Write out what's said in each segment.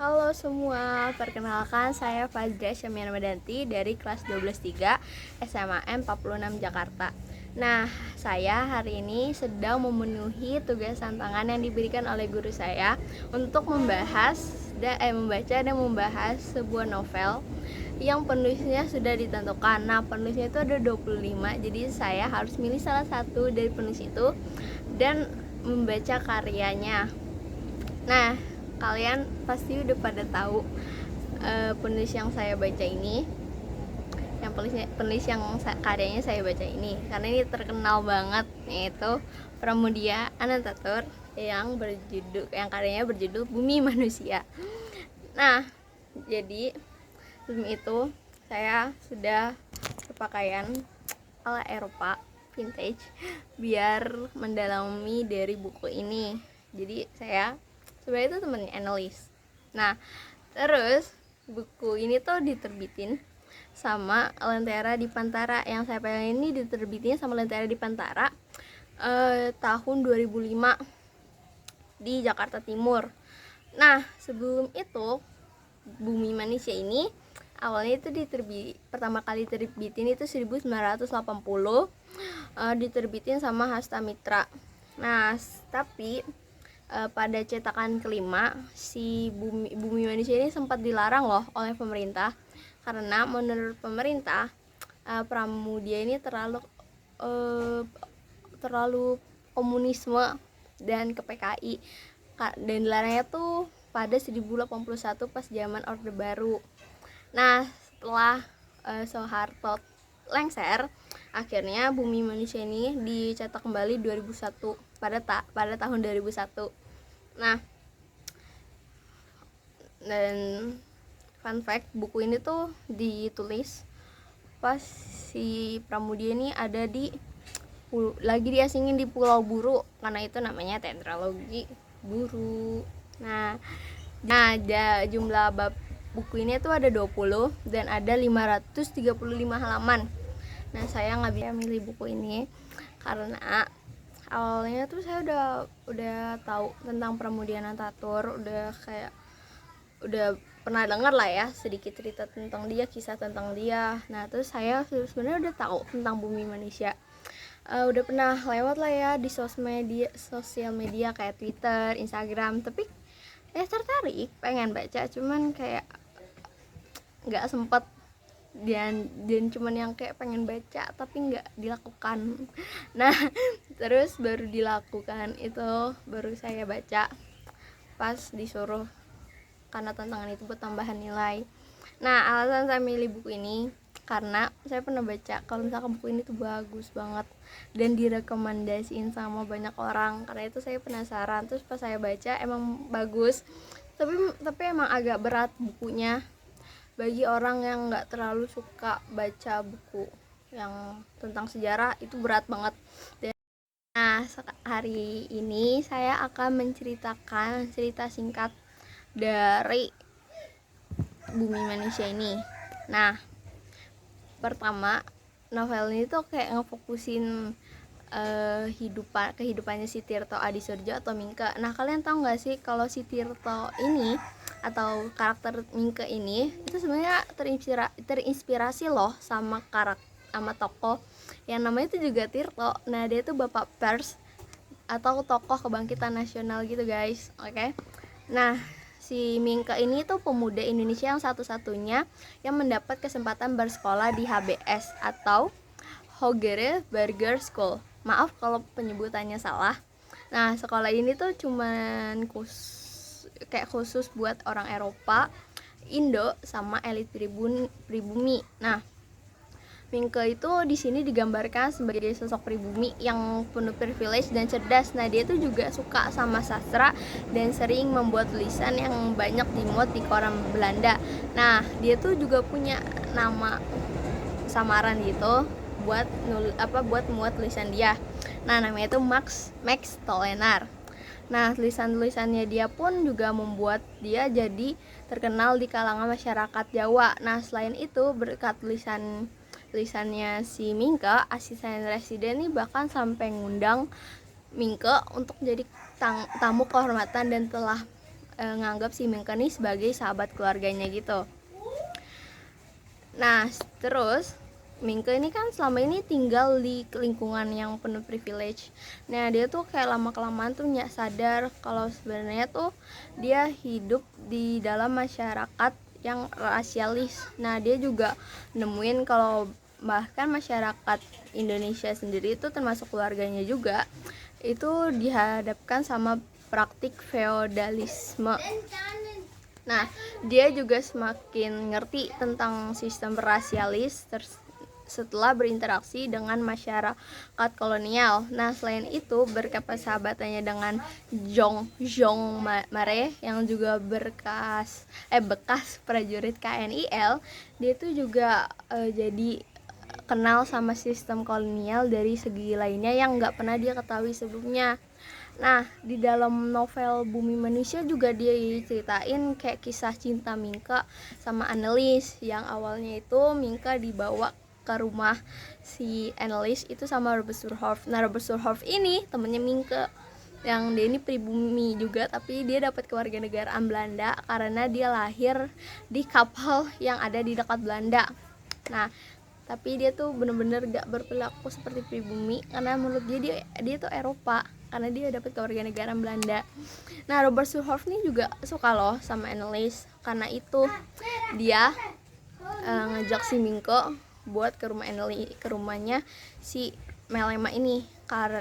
Halo semua, perkenalkan saya Fadra Syamian Medanti dari kelas 12-3 SMAN 46 Jakarta. Nah, saya hari ini sedang memenuhi tugas tantangan yang diberikan oleh guru saya untuk membaca dan membahas sebuah novel yang penulisnya sudah ditentukan. Nah, penulisnya itu ada 25, jadi saya harus milih salah satu dari penulis itu dan membaca karyanya. Nah, kalian pasti udah pada tahu penulis yang saya baca ini, penulis yang karyanya saya baca ini, karena ini terkenal banget, yaitu Pramudia Anantatur yang karyanya berjudul Bumi Manusia. Nah, jadi sebelum itu saya sudah berpakaian ala Eropa vintage biar mendalami dari buku ini. Jadi saya sebenarnya itu temennya analis. Nah, terus buku ini tuh diterbitin sama Lentera di Pantara. Yang saya pengen ini diterbitin sama Lentera di Pantara tahun 2005 di Jakarta Timur. Nah, sebelum itu Bumi Manusia ini awalnya itu pertama kali terbitin itu 1980, diterbitin sama Hasta Mitra. Nah, tapi pada cetakan kelima si Bumi Manusia ini sempat dilarang loh oleh pemerintah, karena menurut pemerintah Pramudia ini terlalu komunisme dan ke PKI, dan dilarangnya tuh pada 1081 pas zaman Orde Baru. Nah, setelah Soeharto lengser, akhirnya Bumi Manusia ini dicetak kembali 2001 pada tahun 2001. Nah, dan fun fact, buku ini tuh ditulis pas si Pramudia ini lagi diasingin di Pulau Buru, karena itu namanya tetralogi Buru. Nah, jumlah bab buku ini tuh ada 20 dan ada 535 halaman. Nah, saya nggak bisa milih buku ini karena awalnya tuh saya udah tahu tentang Pramudia Anantatur, udah pernah dengar lah ya sedikit cerita tentang dia, kisah tentang dia. Nah, terus saya sebenarnya udah tahu tentang Bumi Manusia. Udah pernah lewat lah ya di sosial media kayak Twitter, Instagram, tapi tertarik pengen baca, cuman kayak nggak sempet, dan cuman yang kayak pengen baca tapi nggak dilakukan. Nah, terus baru dilakukan itu, baru saya baca pas disuruh, karena tantangan itu buat tambahan nilai. Nah, alasan saya milih buku ini karena saya pernah baca kalau misalkan buku ini tuh bagus banget dan direkomendasiin sama banyak orang, karena itu saya penasaran. Terus pas saya baca emang bagus, tapi emang agak berat bukunya bagi orang yang nggak terlalu suka baca buku yang tentang sejarah, itu berat banget. Nah, hari ini saya akan menceritakan cerita singkat dari Bumi Manusia ini. Nah, pertama, novel ini tuh kayak ngefokusin kehidupannya si Tirto Adisurjo atau Mingke. Nah, kalian tahu nggak sih kalau si Tirto ini atau karakter Mingke ini itu sebenarnya terinspirasi loh sama tokoh yang namanya itu juga Tirto. Nah, dia tuh bapak pers atau tokoh kebangkitan nasional gitu, guys. Oke. Nah, si Mingke ini tuh pemuda Indonesia yang satu-satunya yang mendapat kesempatan bersekolah di HBS atau Hogere Burger School. Maaf kalau penyebutannya salah. Nah, sekolah ini tuh cuman khusus buat orang Eropa, Indo, sama elit pribumi. Nah, Mingke itu di sini digambarkan sebagai sosok pribumi yang penuh privilege dan cerdas. Nah, dia tuh juga suka sama sastra dan sering membuat tulisan yang banyak dimuat di koran Belanda. Nah, dia tuh juga punya nama samaran gitu buat muat tulisan dia. Nah, namanya itu Max Tolenar. Nah, tulisannya dia pun juga membuat dia jadi terkenal di kalangan masyarakat Jawa. Nah, selain itu berkat tulisannya si Mingke, asisten residen ini bahkan sampai ngundang Mingke untuk jadi tamu kehormatan dan telah nganggap si Mingke nih sebagai sahabat keluarganya gitu. Nah terus Mingke ini kan selama ini tinggal di lingkungan yang penuh privilege. Nah dia tuh kayak lama-kelamaan tuh nggak sadar kalau sebenarnya tuh dia hidup di dalam masyarakat yang rasialis. Nah dia juga nemuin kalau bahkan masyarakat Indonesia sendiri itu termasuk keluarganya juga itu dihadapkan sama praktik feodalisme. Nah, dia juga semakin ngerti tentang sistem rasialis setelah berinteraksi dengan masyarakat kolonial. Nah, selain itu berkat persahabatannya dengan Jeong Mare yang juga bekas prajurit KNIL, dia itu juga jadi kenal sama sistem kolonial dari segi lainnya yang nggak pernah dia ketahui sebelumnya. Nah, di dalam novel Bumi Manusia juga dia ceritain kayak kisah cinta Mingke sama Annelies, yang awalnya itu Mingke dibawa ke rumah si Annelies itu sama Robert Surhoff. Nah, Robert Surhoff ini temennya Mingke, yang dia ini pribumi juga, tapi dia dapat kewarganegaraan Belanda karena dia lahir di kapal yang ada di dekat Belanda. Nah, tapi dia tuh bener-bener gak berperilaku seperti pribumi karena menurut dia tuh Eropa karena dia dapat kewarganegaraan Belanda. Nah, Robert Surhoff nih juga suka loh sama Annelies, karena itu dia ngajak si Mingke buat ke rumah Annelies, ke rumahnya si Melema ini,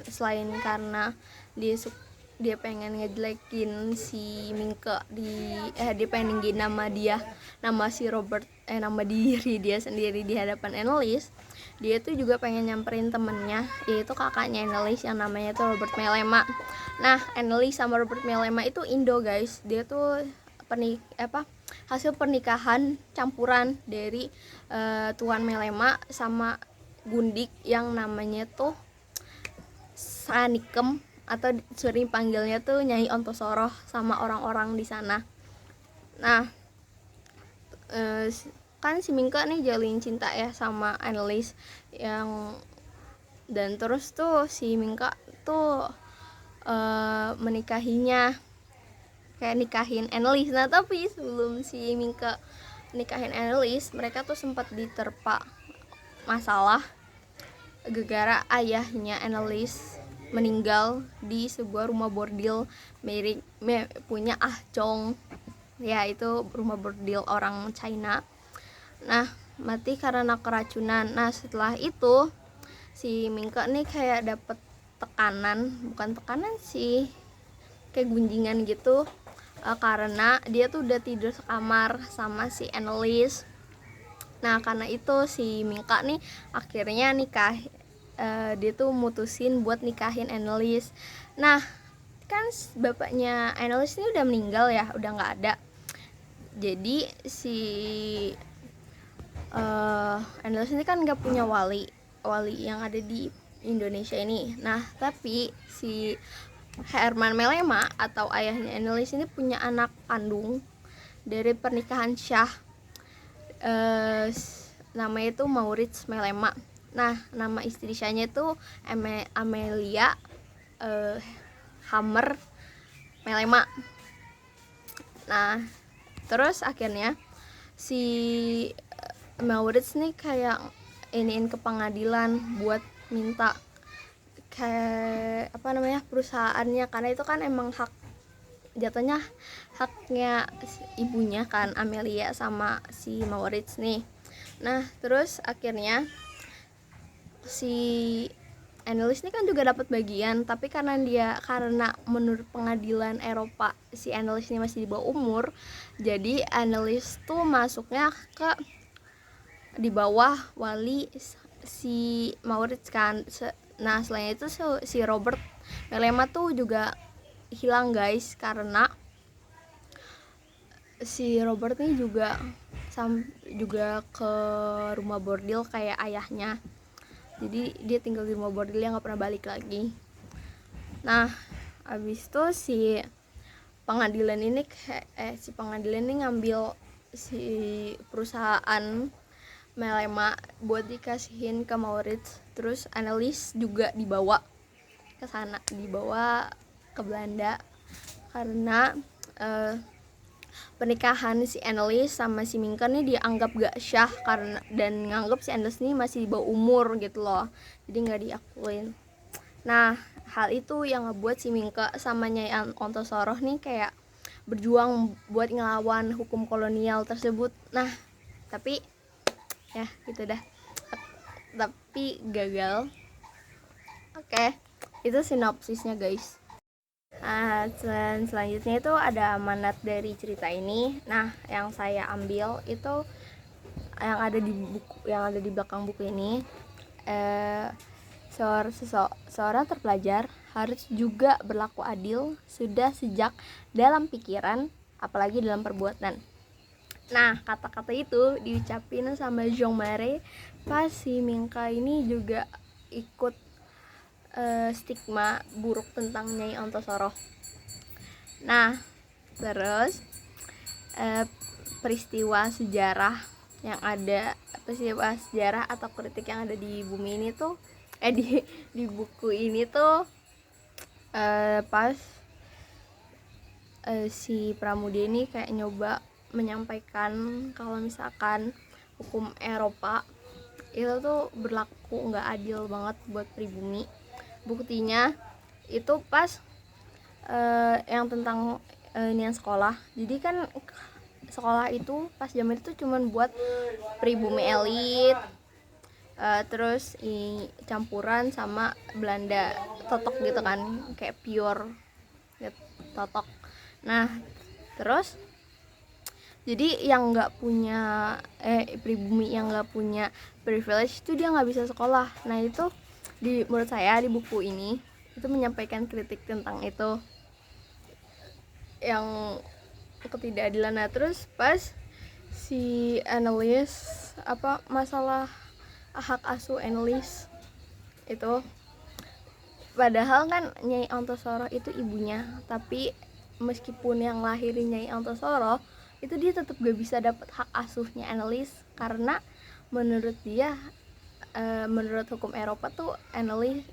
selain karena dia pengen ngejelekin si Mingke dia pengen ninggiin nama si Robert nama diri dia sendiri di hadapan Annelies. Dia tuh juga pengen nyamperin temennya, yaitu kakaknya Annelies yang namanya tuh Robert Melema. Nah, Annelies sama Robert Melema itu Indo guys. Dia tuh hasil pernikahan campuran dari Tuan Melema sama Gundik yang namanya tuh Sanikem, atau sering panggilnya tuh Nyai Ontosoroh sama orang-orang di sana. Nah, kan si Mingke nih jalin cinta ya sama Annelies dan terus tuh si Mingke tuh menikahinya, kayak nikahin Annelies. Nah, tapi sebelum si Mingke nikahin Annelies, mereka tuh sempat diterpa masalah gara-gara ayahnya Annelies meninggal di sebuah rumah bordil punya Ah Chong, ya itu rumah bordil orang China. Nah, mati karena keracunan. Nah, setelah itu si Mingke nih kayak dapet bukan tekanan sih, kayak gunjingan gitu, karena dia tuh udah tidur sekamar sama si Annelies. Nah, karena itu si Mingke nih akhirnya dia tuh mutusin buat nikahin Annelies. Nah, kan bapaknya Annelies ini udah meninggal ya, udah nggak ada. Jadi si Annelies ini kan nggak punya wali yang ada di Indonesia ini. Nah, tapi si Herman Melema atau ayahnya Annelies ini punya anak kandung dari pernikahan Syah, namanya itu Maurits Melema. Nah, nama istri Syahnya itu Amelia Hammer Melema. Nah, terus akhirnya si Maurits nih kayak iniin ke pengadilan buat minta kayak perusahaannya, karena itu kan emang jatuhnya haknya ibunya kan, Amelia sama si Maurits nih. Nah, terus akhirnya si Annelies ini kan juga dapat bagian, tapi karena menurut pengadilan Eropa si Annelies ini masih di bawah umur, jadi Annelies tuh masuknya di bawah wali si Maurits kan. Nah, selain itu si Robert Melema tuh juga hilang guys, karena si Robert nih juga ke rumah bordil kayak ayahnya. Jadi dia tinggal di rumah bordil yang nggak pernah balik lagi. Nah, abis itu si pengadilan ini ngambil si perusahaan Melema buat dikasihin ke Maurits. Terus Annelies juga dibawa ke sana, dibawa ke Belanda karena pernikahan si Annelies sama si Mingke nih dianggap gak syah karena dan nganggap si Annelies nih masih di bawah umur gitu loh, jadi nggak diakuin. Nah, hal itu yang ngebuat si Mingke sama Nyai Ontosoroh nih kayak berjuang buat ngelawan hukum kolonial tersebut. Nah, tapi ya gitu dah, tapi gagal. Oke, itu sinopsisnya guys. Nah, selanjutnya itu ada amanat dari cerita ini. Nah, yang saya ambil itu yang ada di buku, yang ada di belakang buku ini. Seorang terpelajar harus juga berlaku adil sudah sejak dalam pikiran, apalagi dalam perbuatan. Nah, kata-kata itu diucapin sama Jean Marais pas si Mingka ini juga ikut stigma buruk tentang Nyai Ontosoroh. Nah, terus peristiwa sejarah atau kritik yang ada di bumi ini tuh di buku ini tuh pas si Pramudia ini kayak nyoba menyampaikan kalau misalkan hukum Eropa itu tuh berlaku nggak adil banget buat pribumi. Buktinya itu pas yang tentang inian sekolah. Jadi kan sekolah itu pas zaman itu cuman buat pribumi elit, terus campuran sama Belanda, totok gitu kan, kayak pure gitu, totok. Nah, terus jadi yang nggak punya pribumi yang nggak punya privilege itu dia nggak bisa sekolah. Nah, itu menurut saya di buku ini itu menyampaikan kritik tentang itu, yang ketidakadilan. Nah, terus pas si Annelies masalah hak asuh Annelies itu, padahal kan Nyai Ontosoroh itu ibunya, tapi meskipun yang lahirin Nyai Ontosoroh itu dia tetap gak bisa dapat hak asuhnya Annelies karena menurut dia menurut hukum Eropa tuh Annelies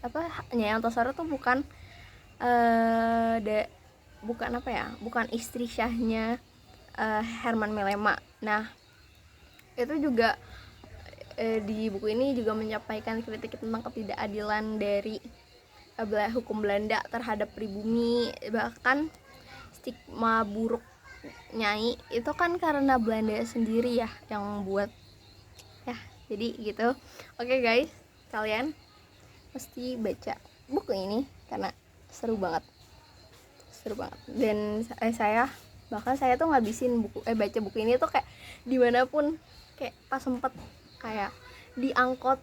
Nyai Ontosoroh tuh bukan bukan istri syahnya Herman Melema. Nah, itu juga di buku ini juga menyampaikan kritik tentang ketidakadilan dari hukum Belanda terhadap pribumi, bahkan stigma buruk Nyai itu kan karena Belanda sendiri ya yang buat ya. Jadi gitu. Oke guys, kalian mesti baca buku ini karena seru banget dan saya tuh ngabisin baca buku ini tuh kayak dimanapun, kayak pas sempet kayak diangkot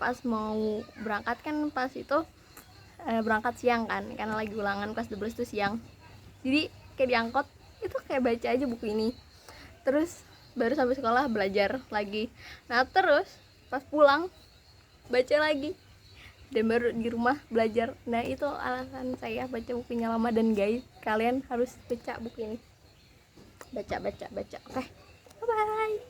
pas mau berangkat kan, pas itu berangkat siang kan karena lagi ulangan kelas 12 tuh siang, jadi kayak diangkot itu kayak baca aja buku ini, terus baru sampai sekolah belajar lagi. Nah, terus pas pulang baca lagi, dan baru di rumah belajar. Nah, itu alasan saya baca bukunya lama. Dan guys, kalian harus baca buku ini, baca. Oke, bye bye.